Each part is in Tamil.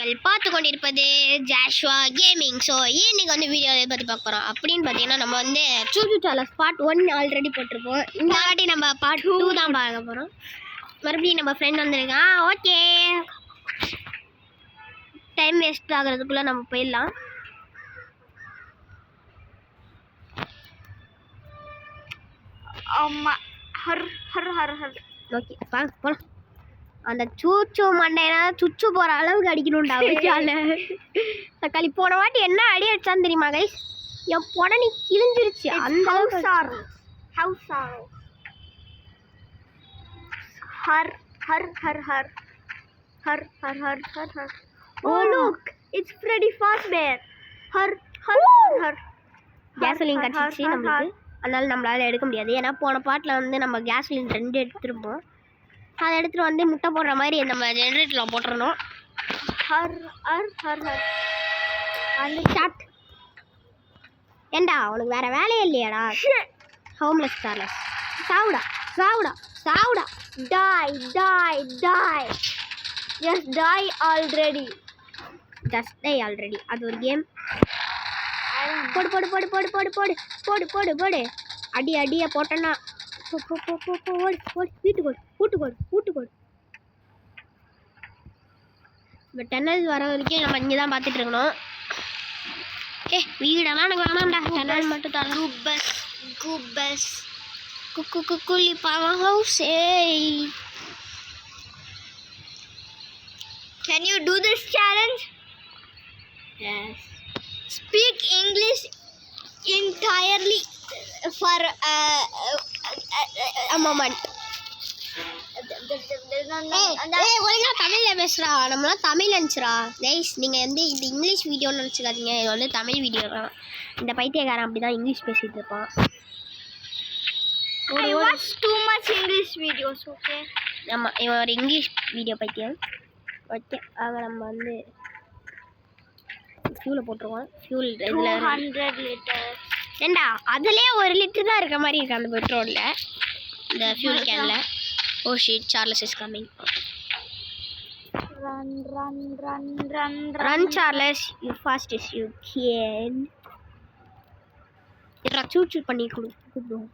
நீங்கள் பார்த்து கொண்டிருப்பது ஜாஷ்வா கேமிங். ஸோ இன்னைக்கு வந்து வீடியோ எதை பற்றி பார்க்க போகிறோம் அப்படின்னு பார்த்தீங்கன்னா, நம்ம வந்து சூச்சு சேலஸ் பார்ட் 1 ஆல்ரெடி போட்டிருப்போம். இந்த வாட்டி நம்ம பார்ட் 2 தான் பார்க்க போகிறோம். மறுபடியும் நம்ம ஃப்ரெண்ட் வந்துருக்கான். ஓகே, டைம் வேஸ்ட் ஆகிறதுக்குள்ளே நம்ம போயிடலாம். ஆமாம், ஹர் ஹர் ஹர் ஹர். ஓகே, போகலாம். அந்த சூச்சு மண்டைனா சுச்சு போகிற அளவுக்கு அடிக்கணும்டா வைக்கால. தக்காளி போன வாட்டி என்ன அடி அடிச்சான்னு தெரியுமா கைஸ்? என் புடனி கிழிஞ்சிருச்சு. அந்த ஹவுஸ் ஆர் ஹர் ஹர் ஹர் ஹர் ஹர் ஹர் ஹர் ஹர் ஹர். Oh look, it's Freddy Fazbear. ஹர் ஹர் ஹர். கேஸ்லின் கட்டிச்சு நம்மளுக்கு, அதனால நம்மளால எடுக்க முடியாது. ஏன்னா போன பாட்டில் வந்து நம்ம கேஸ்லின் 2 எடுத்துருப்போம். அதை எடுத்துகிட்டு வந்து முட்டை போடுற மாதிரி நம்ம ஜென்ரேட்டரில் போட்டுறணும். ஹர் ஹர் ஹர் ஹர். அந்த ஷாட் ஏண்டா உனக்கு வேற வேலையே இல்லையாடா? ஹோம்லெஸ் சார்லஸ், சாவுடா சாவுடா சாவுடா. Die, die, die. Just die already. Just die already. அது ஒரு கேம். போடு போடு போடு போடு போடு போடு போடு போடு போடு. அடி அடியை போட்டேன்னா ஓடு ஓடு. வீட்டுக்கோடு வீட்டுக்கோடு. இப்போ டென்னல்ஸ் வர வரைக்கும் நம்ம இங்கே தான் பார்த்துட்டு இருக்கணும். வீடெல்லாம் எனக்கு வேணாம்டா, டென்னல் மட்டும் தரணும். Goobus. குக்குலி power house. Can you do this challenge? Yes. Speak English entirely for a moment. ஒழுங்கா தமிழில் பேசுகிறா. நம்மளாம் தமிழ் நினச்சிடா கைஸ். நீங்கள் வந்து இது இங்கிலீஷ் வீடியோன்னு நினச்சிக்காதீங்க, இது வந்து தமிழ் வீடியோ தான். இந்த பைத்தியக்காரன் அப்படி தான் இங்கிலீஷ் பேசிகிட்டு இருப்பான். I watch too much English videos, okay? ஆமாம், இவன் ஒரு இங்கிலீஷ் வீடியோ பைத்தியம். ஓகே, ஆக நம்ம வந்து ஃபியூலை போட்டுருவோம். Fuel 200 liters. ஏண்டா அதுலேயே 1 லிட்டர் தான் இருக்க மாதிரி இருக்கு அந்த பெட்ரோலில், இந்த ஃபியூல் கேனில். Oh shit, Charles is coming. Run Charles, you fast as you can. இதா சூச்சு பண்ணி கூப்பிடுவோம்.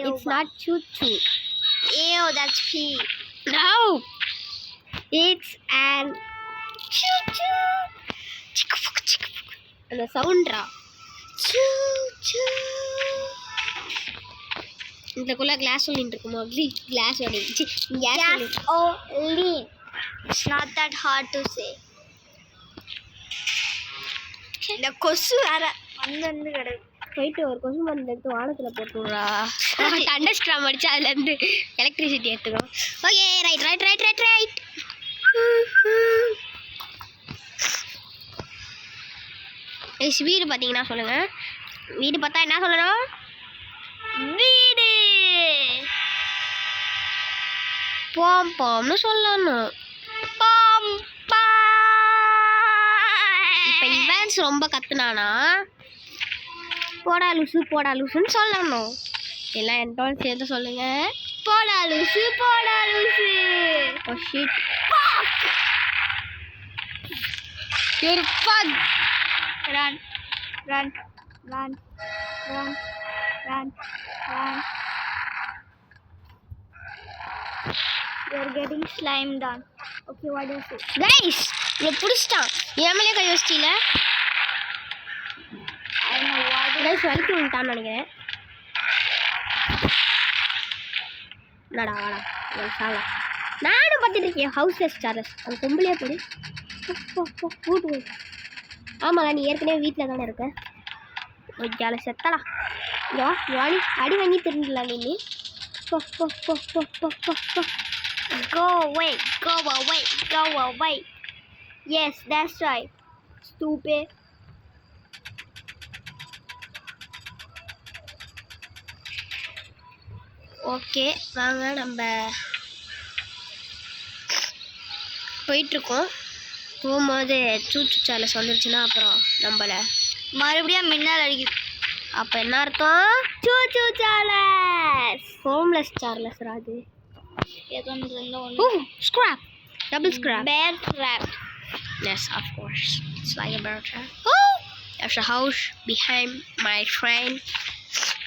It's not choo-choo. Ew, that's pee. No, it's an choo-choo. அந்த சவுண்ட்ரா choo-choo. இதுக்குள்ள கிளாஸ் ஒலின் இருக்குமோ? Class ஒலின். Gasoline. It's not that hard to say. இந்த கொசு வேற அங்கேருந்து கிடக்கு. போயிட்டு ஒரு கொசு மருந்து எடுத்து வானத்தில் போட்டுடுறா. தண்டர்ஸ்டார்ம் அடிச்சு அதுலேருந்து எலக்ட்ரிசிட்டி எடுத்துக்கணும். Okay, right. வீடு பார்த்தீங்கன்னா சொல்லுங்கள். வீடு பார்த்தா என்ன சொல்லணும்? வீடு. போம்னு சொல்லணும். இப்போ இவன்ஸ் ரொம்ப கத்துனானா போடா லூசுன்னு சொல்லணும். எல்லாம் என்னோட சேர்த்து சொல்லுங்க. போடா லூசு. Oh shit, you're fun. Run. You're getting slimed on. Okay, what is it? Guys, இவன் பிடிச்சிட்டான். ஏமலே கை வச்சிட்டீல. I don't know what it is. Guys வலிக்கு விட்டான்னு நினைக்கிறேன். வாடா சாலா. நானும் பார்த்துட்டு இருக்கேன் ஹவுஸ்லெஸ் சார்லஸ். அந்த பொம்பளையே போடு. வீட்டு போய். ஆமாடா, நீ ஏற்கனவே வீட்டில் தானே இருக்க. ஜால செத்தடா. வாடி அடி வாங்கி தெரிஞ்சிடலாம் நீ. Go away. Yes, that's right. Stupid. Okay, வாங்க நம்ம போயிட்டுருக்கோம். போகும்போது சூச்சு சார்லஸ் வந்துருச்சுன்னா அப்புறம் நம்மளை மறுபடியும் மின்னல் அடிக்குது. அப்போ என்ன அர்த்தம்? சூச்சு சார்லஸ். Homeless Charles Raju. எது ரெண்டு Oh, scrap. Double scrap. பேர் drop. Yes, of course. It's like a bear trap. Oh, there's a house behind my train.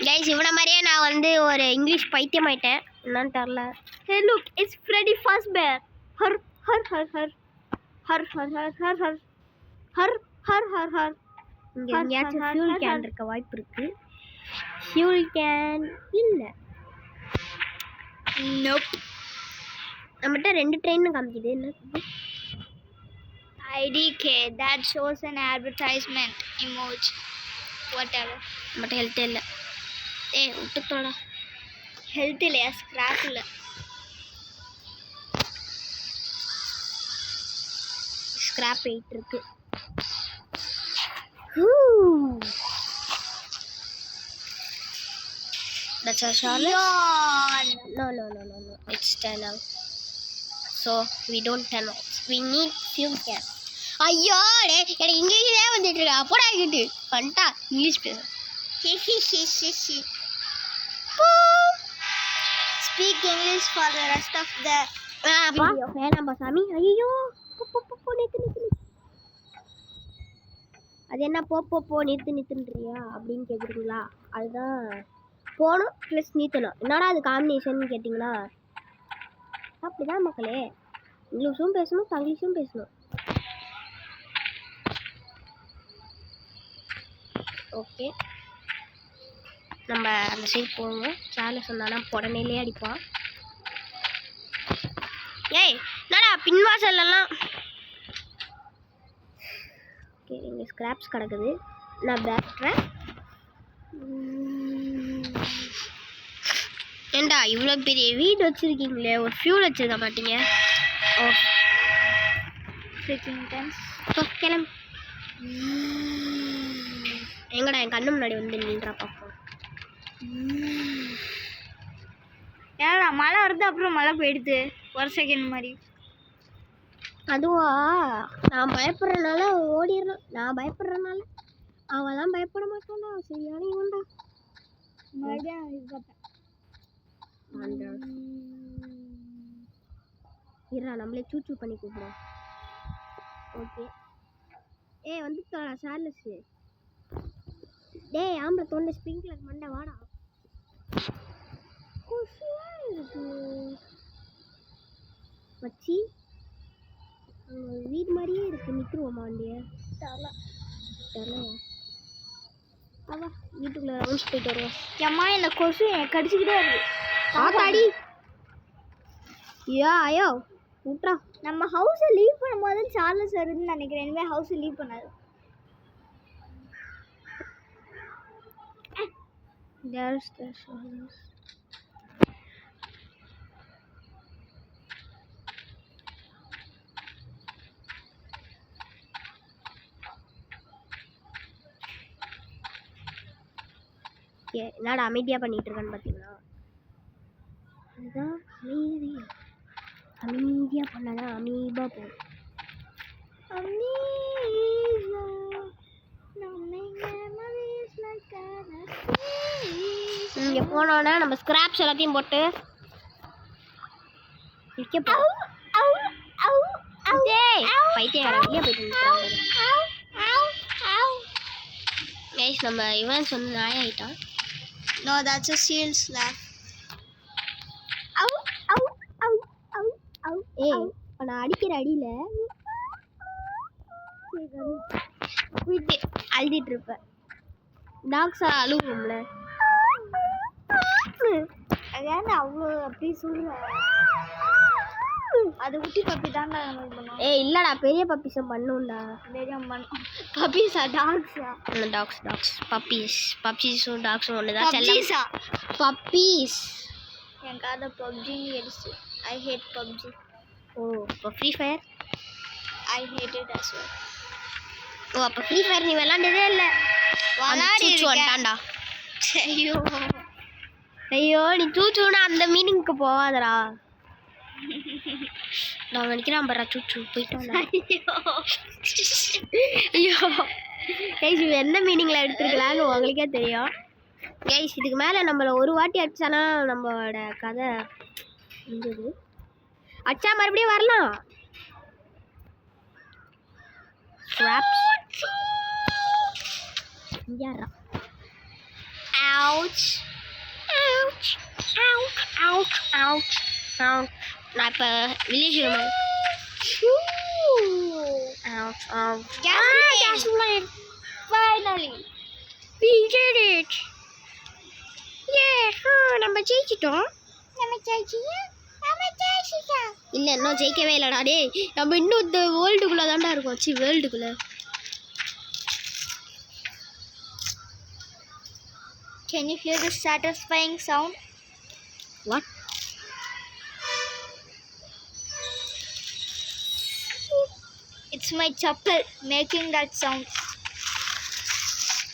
Guys, இவன மாதிரியே நான் வந்து ஒரு இங்கிலீஷ் பைத்தியம் ஆயிட்டேன். என்னன்னு தெரியல. Hey, look, it's Freddy Fazbear. Har har har har har har har har har har har har har. இங்க எங்கேயாச்சும் fuel can இருக்க வாய்ப்பு இருக்கு. Fuel can இல்ல. Nope. நம்மகிட்ட 2 ட்ரெயின் காமிக்குது. என்ன IDK, that shows an advertisement emoji. Whatever. நம்மகிட்ட ஹெல்த் இல்ல. ஏய் விட்டுட்டோடா. ஹெல்த் இல்லையா? ஸ்கிராப் இல்லை. ஸ்கிராப் 8 இருக்கு. That's a Charlotte. Yawn. No. It's 10 out. So we don't 10 out. We need fuel can. ஐயோ டே எனக்கு இங்கிலீஷ்லே வந்துட்டு இருக்கா. போடா கிட்டு பண்ணிட்டா இங்கிலீஷ் பேச. Speak English for the rest of the video. வேணாம்பா சாமி. ஐயோ போ நித்து. அது என்ன போ நித்துன்றியா அப்படின்னு கேட்குறீங்களா? அதுதான் போகணும் ப்ளஸ் நீத்தணும். என்னடா அது காம்பினேஷன் கேட்டிங்களா? அப்படிதான் மக்களே, இங்கிலீஷும் பேசணும் தங்கிலீஷும் பேசணும். ஓகே, நம்ம அந்த சைடு போவோம். சார்ல சொன்னானா உடனேலே அடிப்பான். ஏய் என்னடா பின்வாசல்லாம். ஓகே, இங்கே ஸ்கிராப்ஸ் கிடக்குது. நான் பேக்ட்றேன். ஏண்டா இவ்வளோ பெரிய வீடு வச்சுருக்கீங்களே, ஒரு ஃபியூல் வச்சுருக்க மாட்டீங்க? ஓ கிளம்பு. எங்கடா என் கண்ணு முன்னாடி வந்து நின்றா பார்ப்போம். ஏடா மழை வருது, அப்புறம் மழை போயிடுது ஒரு செகண்ட் மாதிரி. அதுவா, நான் பயப்படுறதுனால ஓடிடுறான். நான் பயப்படுறதுனால அவன் தான் பயப்பட மாட்டான்டா. சரியான இவன்டா. மறுபடியும் இது பார்த்தேன். இருடா, நம்மளே சூச்சு பண்ணி கூப்பிடுவோம். ஓகே, ஏய் வந்துட்டாடா சார்லஸ். டேய் ஆம்பளை தோண்ட ஸ்ப்ரிங்க்லர் மண்டை வாடா. மச்சி வீடு மாதிரியே இருக்கு. நிற்கிறோமா வண்டிய? தெரியலையா? அவா வீட்டுக்குள்ள ரவுண்ட்ஸ் போயிட்டு வருவோம். ஏம்மா இந்த கொசு கடிச்சுக்கிட்டே இருக்கு. ஆத்தாடி. ஐயோ விட்றா. நம்ம ஹவுஸை லீவ் பண்ணும்போது சார்லஸ் வருதுன்னு நினைக்கிறேன். இனிமேல் ஹவுஸை லீவ் பண்ணாது. There's the Charles. என்னடா அமைதியாக பண்ணிட்டு இருக்கான்னு பார்த்தீங்களா? அதுதான் அமைதியாக பண்ணாதான் அமீபா போகும். இங்கே போனோன்னா நம்ம ஸ்கிராப்ஸ் எல்லாத்தையும் போட்டு விற்க போகிறோம். பைத்தியம் வெளியே போயிட்டு கைஸ். நம்ம இவன் சொன்ன நாய் ஆகிட்டான். No, that's a seal slap. ஏய் இப்போ நான் அடிக்கிற அடியில் அழுதிட்டு இருப்பேன். டாக்ஸா அழுகும்ல. அதான் அவ்வளோ அப்படி சொல்கிறேன். அது குட்டி பப்பி தான்டா நம்ம பண்ணுவோம். ஏய் இல்லைடா, பெரிய பப்பீஸும் பண்ணும்டா. பப்பீஸா டாக்ஸா? டாக்ஸ் பப்பீஸும் டாக்ஸும் ஒன்று தான். பப்பீஸா? பப்பீஸ். என் காதை பப்ஜின்னு எடுத்து. ஐ ஹேட் பப்ஜி. ஓ இப்போ free fire? I hate it as well. Oh அப்போ ஃப்ரீ ஃபயர் நீ விளாண்டதே இல்லை? வந்துட்டான்டா. ஐயோ நீ சூச்சுன்னா அந்த மீனிங்க்கு போவாதடா. நான் நினைக்கிறேன் பரா சூச்சு போயிட்டோம். ஐயோ கைஸ் இது எந்த மீனிங்கில் எடுத்துருக்கலான்னு உங்களுக்கே தெரியும். கைஸ் இதுக்கு மேலே நம்மளை ஒரு வாட்டி அடிச்சானா நம்மளோட கதை இருந்தது. அச்சா மறுபடியும் வரலாம். ஸ்கிராப்ஸ் யாரா? ouch ouch ouch ouch ouch ouch. நான் இப்போ village ouch ouch. gasoline finally We did it. நம்ம ஜெயிச்சிட்டோம். இல்லை இன்னும் ஜெயிக்கவே இல்லைடா. டேய் நம்ம இன்னும் இந்த வேர்ல்டுக்குள்ளே தான்டா இருக்கோம். வேர்ல்டுக்குள்ளே. can you hear the satisfying sound? What? It's my chappal making that sound.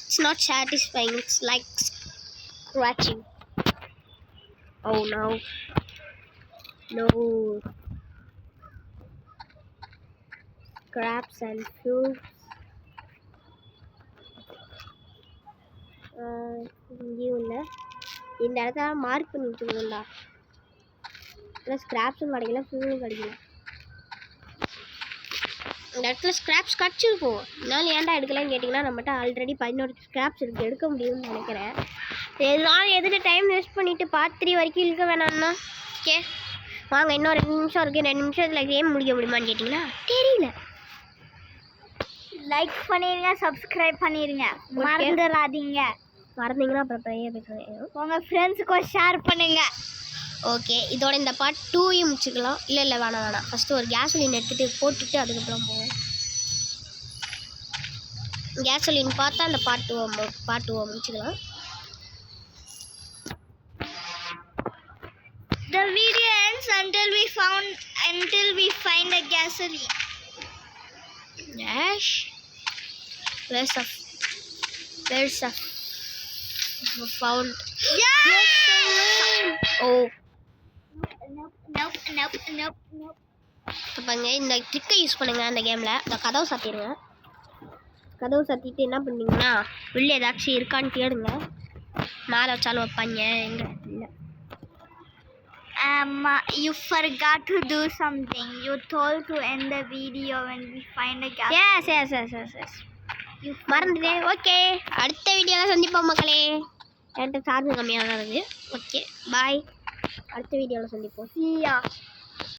It's not satisfying. It's like scratching. Oh no. No. Scraps and fruits. இங்கேயும் இல்லை. இந்த இடத்துல மார்க் பண்ணி வச்சுக்கணும்டா. இல்லை ஸ்க்ராப்ஸும் கிடைக்கல, ஃப்யூலும் கிடைக்கல. இந்த இடத்துல ஸ்க்ராப்ஸ் கிடச்சிருக்கும். இதனால ஏன்டா எடுக்கலான்னு கேட்டிங்கன்னா நம்மகிட்ட ஆல்ரெடி 11 ஸ்க்ராப்ஸ் இருக்குது. எடுக்க முடியும்னு நினைக்கிறேன். இதனால் எதுக்கு டைம் வேஸ்ட் பண்ணிவிட்டு பார்ட் 3 வரைக்கும் இழுக்க வேணாம்னா. ஓகே வாங்க, இன்னும் 2 நிமிஷம் இருக்குது. 2 நிமிஷத்தில் கேம் முடிக்க முடியுமான்னு கேட்டிங்கன்னா தெரியல. லைக் பண்ணிடுங்க, சப்ஸ்கிரைப் பண்ணிடுங்க, மறந்துடாதீங்க. மறந்தீங்கன்னா அப்புறம் பெரிய பேசுகிறேன். உங்கள் ஃப்ரெண்ட்ஸுக்கும் ஷேர் பண்ணுங்க. ஓகே இதோட இந்த பார்ட் 2யும் முடிச்சுக்கலாம். இல்லை வேணாம். ஃபஸ்ட்டு ஒரு கேசோலின் எடுத்துகிட்டு போட்டுட்டு அதுக்கப்புறம் போவோம். கேசோலின் பார்த்தா அந்த பார்ட் 2 முடிச்சுக்கலாம். The video ends until we find a gasoline. Dash. Where's the found? Yes! Oh. Nope. பாருங்க இந்த ட்ரிக்கை யூஸ் பண்ணுங்க அந்த கேமில். இந்த கதவை சாத்திடுங்க. கதவை சாத்திட்டு என்ன பண்ணீங்கன்னா உள்ளே ஏதாச்சும் இருக்கான்னு தேடுங்க. மேலே வச்சாலும் வைப்பாங்க. எங்கே இல்லை. You forgot to do something. You told to end the video when we find a gasoline. Yes. மறந்துட்டேன். ஓகே அடுத்த வீடியோவில் சந்திப்போம் மக்களே. என்கிட்ட சார்ஜ் கம்மியாக தான் இருக்குது. Okay bye. அடுத்த வீடியோவில் சந்திப்போம். See ya.